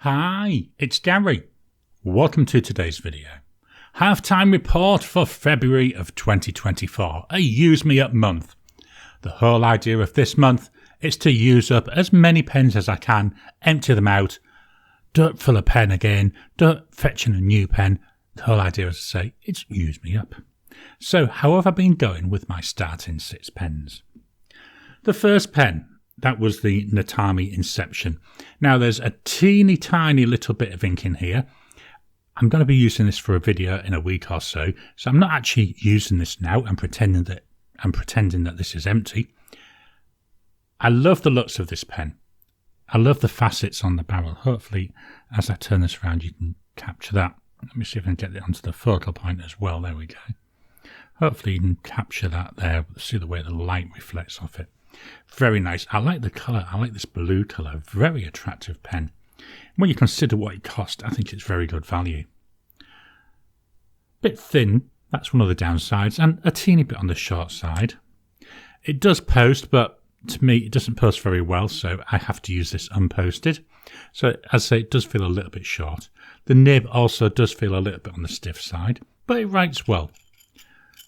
Hi, it's Gary. Welcome to today's video. Half-time report for February of 2024, a use me up month. The whole idea of this month is to use up as many pens as I can, empty them out, don't fill a pen again, don't fetch in a new pen. The whole idea, as I say, it's use me up. So how have I been going with my starting 6 pens? The first pen, that was the Natami Inception. Now there's a teeny tiny little bit of ink in here. I'm going to be using this for a video in a week or so I'm not actually using this now. I'm pretending that this is empty. I love the looks of this pen. I love the facets on the barrel. Hopefully, as I turn this around, you can capture that. Let me see if I can get it onto the focal point as well. There we go. Hopefully you can capture that there. See the way the light reflects off it. Very nice. I like the colour. I like this blue colour. Very attractive pen. When you consider what it cost, I think it's very good value. Bit thin. That's one of the downsides. And a teeny bit on the short side. It does post, but to me it doesn't post very well, so I have to use this unposted. So as I say, it does feel a little bit short. The nib also does feel a little bit on the stiff side, but it writes well.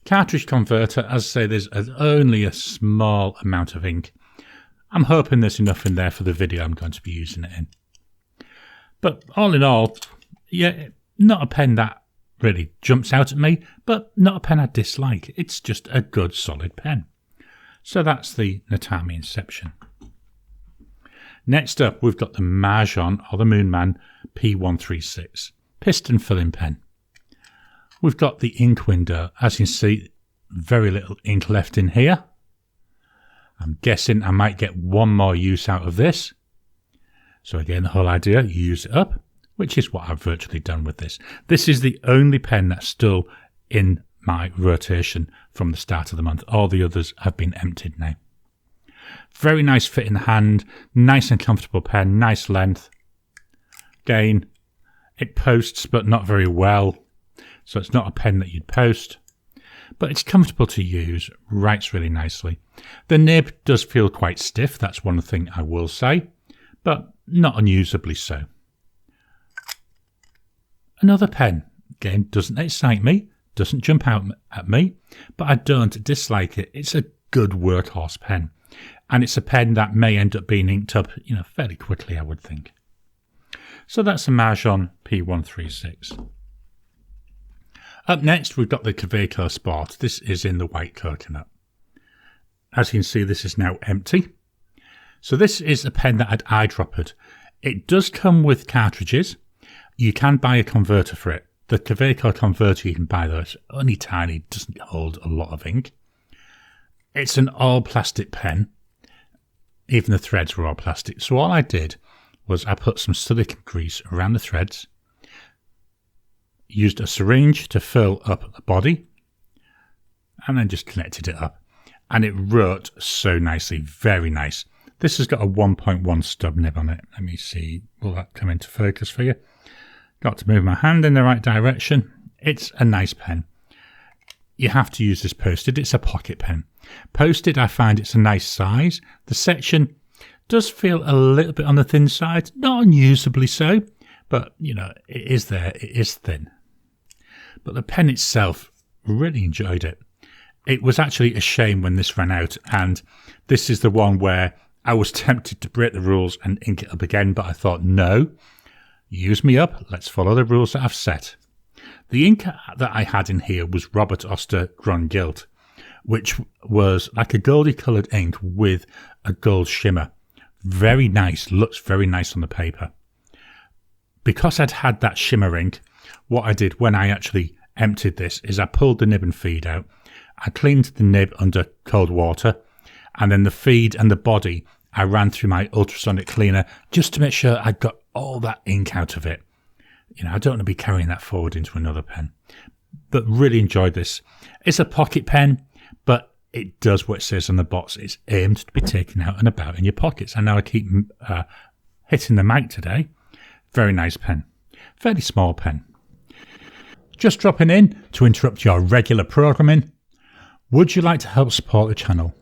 Cartridge converter, as I say, there's only a small amount of ink. I'm hoping there's enough in there for the video I'm going to be using it in. But all in all, yeah, not a pen that really jumps out at me, but not a pen I dislike. It's just a good solid pen. So that's the Natami Inception. Next up, we've got the Majohn, or the Moonman P136 piston filling pen. We've got the ink window. As you can see, very little ink left in here. I'm guessing I might get one more use out of this. So again, the whole idea, use it up, which is what I've virtually done with this. This is the only pen that's still in my rotation from the start of the month. All the others have been emptied now. Very nice fit in the hand, nice and comfortable pen, nice length. Again, it posts but not very well. So it's not a pen that you'd post, but it's comfortable to use, writes really nicely. The nib does feel quite stiff, that's one thing I will say, but not unusably so. Another pen, again, doesn't excite me, doesn't jump out at me, but I don't dislike it. It's a good workhorse pen, and it's a pen that may end up being inked up, fairly quickly, I would think. So that's a Majohn P136. Up next, we've got the Kaweco Spot. This is in the white coconut. As you can see, this is now empty. So this is a pen that I'd eyedroppered. It does come with cartridges. You can buy a converter for it. The Kaweco converter you can buy though, it's only tiny, doesn't hold a lot of ink. It's an all plastic pen. Even the threads were all plastic. So all I did was I put some silicone grease around the threads, used a syringe to fill up the body, and then just connected it up. And it wrote so nicely, very nice. This has got a 1.1 stub nib on it. Let me see, will that come into focus for you? Got to move my hand in the right direction. It's a nice pen. You have to use this posted. It's a pocket pen. Posted, I find it's a nice size. The section does feel a little bit on the thin side, not unusably so, but it is there, it is thin. But the pen itself, really enjoyed it. It was actually a shame when this ran out, and this is the one where I was tempted to break the rules and ink it up again, but I thought, no, use me up, let's follow the rules that I've set. The ink that I had in here was Robert Oster Grun-Gilt, which was like a goldy coloured ink with a gold shimmer. Very nice, looks very nice on the paper. Because I'd had that shimmer ink, what I did when I actually emptied this is I pulled the nib and feed out. I cleaned the nib under cold water, and then the feed and the body I ran through my ultrasonic cleaner just to make sure I got all that ink out of it. I don't want to be carrying that forward into another pen. But really enjoyed this. It's a pocket pen, but it does what it says on the box. It's aimed to be taken out and about in your pockets. And now I keep hitting the mic today. Very nice pen. Fairly small pen. Just dropping in to interrupt your regular programming. Would you like to help support the channel?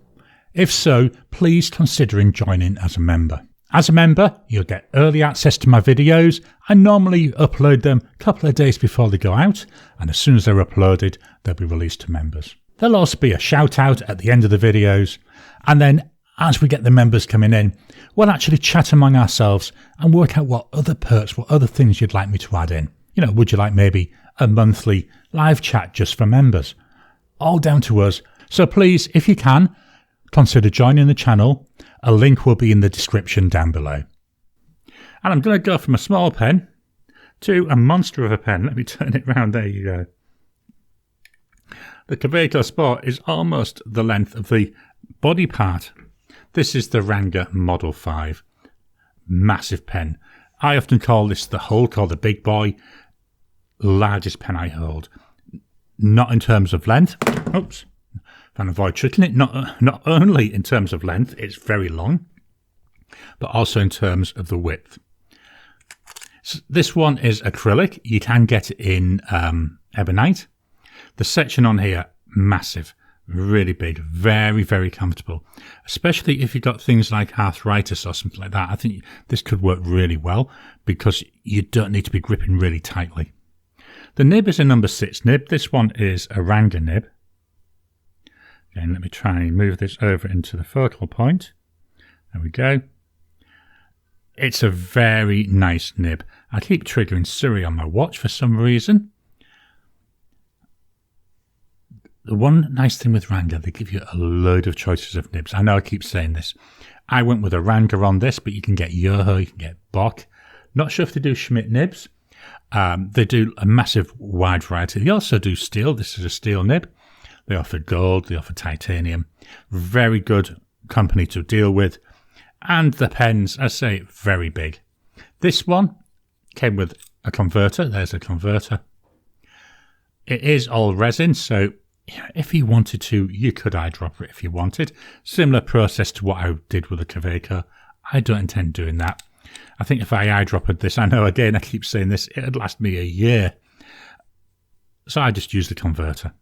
If so, please consider joining as a member. As a member, you'll get early access to my videos. I normally upload them a couple of days before they go out, and as soon as they're uploaded, they'll be released to members. There'll also be a shout out at the end of the videos, and then as we get the members coming in, we'll actually chat among ourselves and work out what other perks, what other things you'd like me to add in. You know, would you like maybe a monthly live chat just for members? All down to us. So please, if you can, consider joining the channel. A link will be in the description down below. And I'm going to go from a small pen to a monster of a pen. Let me turn it round. There you go. The Kaweco Spot is almost the length of the body part. This is the Ranga Model 5. Massive pen. I often call this the Hulk or the big boy. Largest pen I hold. Not in terms of length. Oops. And avoid tricking it. Not only in terms of length, it's very long, but also in terms of the width. So this one is acrylic. You can get it in ebonite. The section on here, massive, really big, very, very comfortable. Especially if you've got things like arthritis or something like that. I think this could work really well because you don't need to be gripping really tightly. The nib is a number 6 nib. This one is a Ranga nib. Again, let me try and move this over into the focal point. There we go. It's a very nice nib. I keep triggering Siri on my watch for some reason. The one nice thing with Ranga, they give you a load of choices of nibs. I know I keep saying this. I went with a Ranga on this, but you can get Yoho, you can get Bock. Not sure if they do Schmidt nibs. They do a massive wide variety. They also do steel. This is a steel nib. They offer gold, they offer titanium. Very good company to deal with. And the pens, I say, very big. This one came with a converter. There's a converter. It is all resin, so if you wanted to, you could eyedropper it if you wanted. Similar process to what I did with the Kaweco. I don't intend doing that. I think if I eyedroppered this, I know again I keep saying this, it would last me a year. So I just use the converter.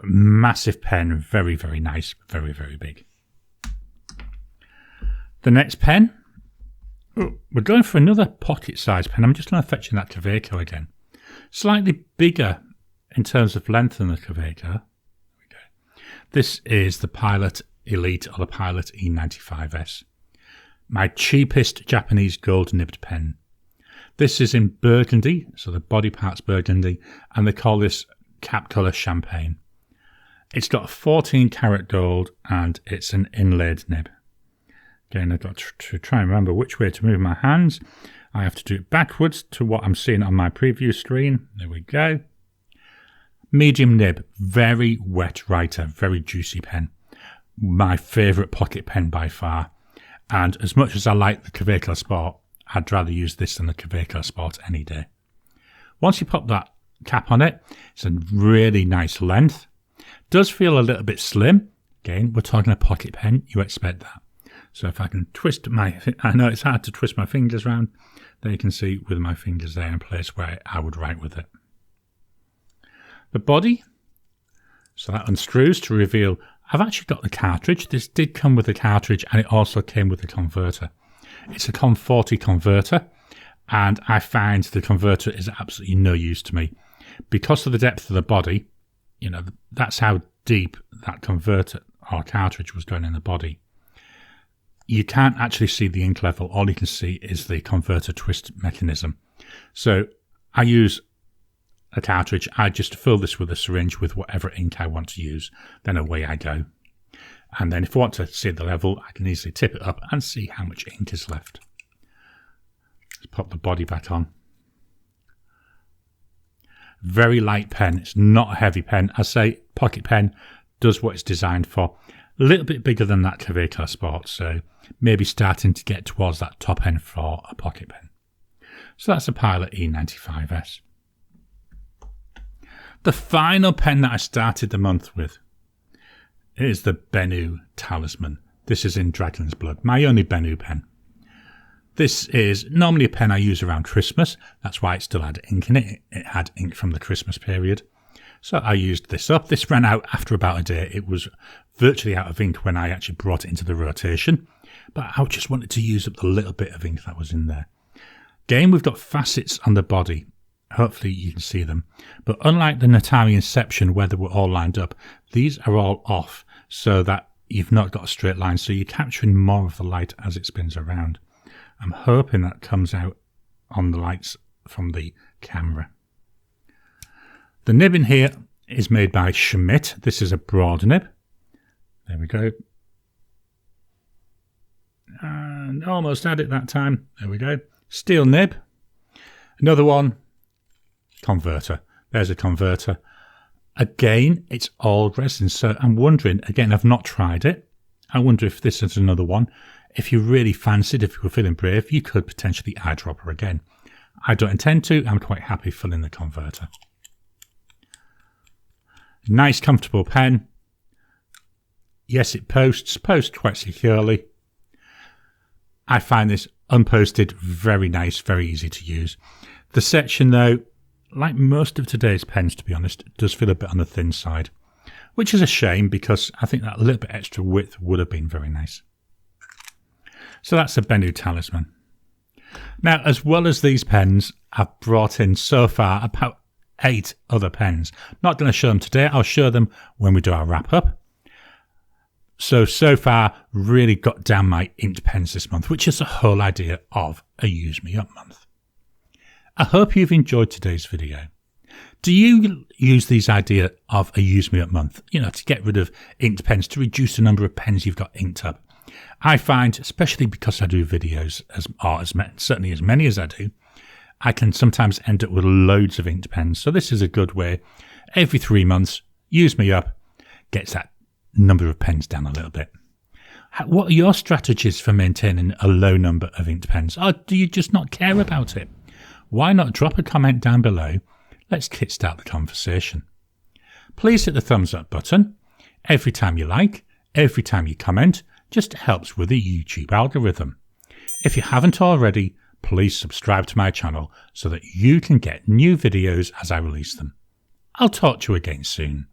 Massive pen, very, very nice, very, very big. The next pen, we're going for another pocket size pen. I'm just going to fetch in that Kaweco again. Slightly bigger in terms of length than the Kaweco. There we go. This is the Pilot Elite or the Pilot E95S. My cheapest Japanese gold nibbed pen. This is in burgundy, so the body part's burgundy, and they call this cap colour champagne. It's got 14 karat gold and it's an inlaid nib. Again, I've got to try and remember which way to move my hands. I have to do it backwards to what I'm seeing on my preview screen. There we go. Medium nib, very wet writer, very juicy pen. My favourite pocket pen by far. And as much as I like the Kaweco Spot, I'd rather use this than the Kaweco Spot any day. Once you pop that cap on it, it's a really nice length. Does feel a little bit slim. Again, we're talking a pocket pen. You expect that. So if I can twist I know it's hard to twist my fingers around. There you can see with my fingers there in place where I would write with it. The body. So that unscrews to reveal. I've actually got the cartridge. This did come with a cartridge and it also came with a converter. It's a COM40 converter. And I find the converter is absolutely no use to me. Because of the depth of the body, you know, that's how deep that converter or cartridge was going in the body. You can't actually see the ink level. All you can see is the converter twist mechanism. So I use a cartridge. I just fill this with a syringe with whatever ink I want to use. Then away I go. And then if I want to see the level, I can easily tip it up and see how much ink is left. Let's pop the body back on. Very light pen. It's not a heavy pen. I say pocket pen does what it's designed for. A little bit bigger than that Kaweco Spot, so maybe starting to get towards that top end for a pocket pen. So that's a Pilot E95S. The final pen that I started the month with is the Benu Talisman. This is in Dragon's Blood, my only Benu pen. This is normally a pen I use around Christmas. That's why it still had ink in it. It had ink from the Christmas period. So I used this up. This ran out after about a day. It was virtually out of ink when I actually brought it into the rotation. but I just wanted to use up the little bit of ink that was in there. Again, we've got facets on the body. Hopefully you can see them. But unlike the Natami Inception where they were all lined up, these are all off so that you've not got a straight line. So you're capturing more of the light as it spins around. I'm hoping that comes out on the lights from the camera. The nib in here is made by Schmidt. This is a broad nib. There we go. And almost had it that time. There we go. Steel nib. Another one. Converter. There's a converter. Again, it's all resin. So I'm wondering, again, I've not tried it. I wonder if this is another one. If you really fancied, if you were feeling brave, you could potentially eyedropper again. I don't intend to. I'm quite happy filling the converter. Nice, comfortable pen. Yes, it posts quite securely. I find this unposted very nice, very easy to use. The section, though, like most of today's pens, to be honest, does feel a bit on the thin side, which is a shame because I think that little bit extra width would have been very nice. So that's a Benu Talisman. Now, as well as these pens, I've brought in so far about 8 other pens. Not going to show them today. I'll show them when we do our wrap up. So far, really got down my inked pens this month, which is the whole idea of a Use Me Up month. I hope you've enjoyed today's video. Do you use these idea of a Use Me Up month, to get rid of inked pens, to reduce the number of pens you've got inked up? I find, especially because I do videos, certainly as many as I do, I can sometimes end up with loads of inked pens. So this is a good way. Every 3 months, Use Me Up gets that number of pens down a little bit. What are your strategies for maintaining a low number of inked pens? Or do you just not care about it? Why not drop a comment down below? Let's kickstart the conversation. Please hit the thumbs up button. Every time you like, every time you comment, just helps with the YouTube algorithm. If you haven't already, please subscribe to my channel so that you can get new videos as I release them. I'll talk to you again soon.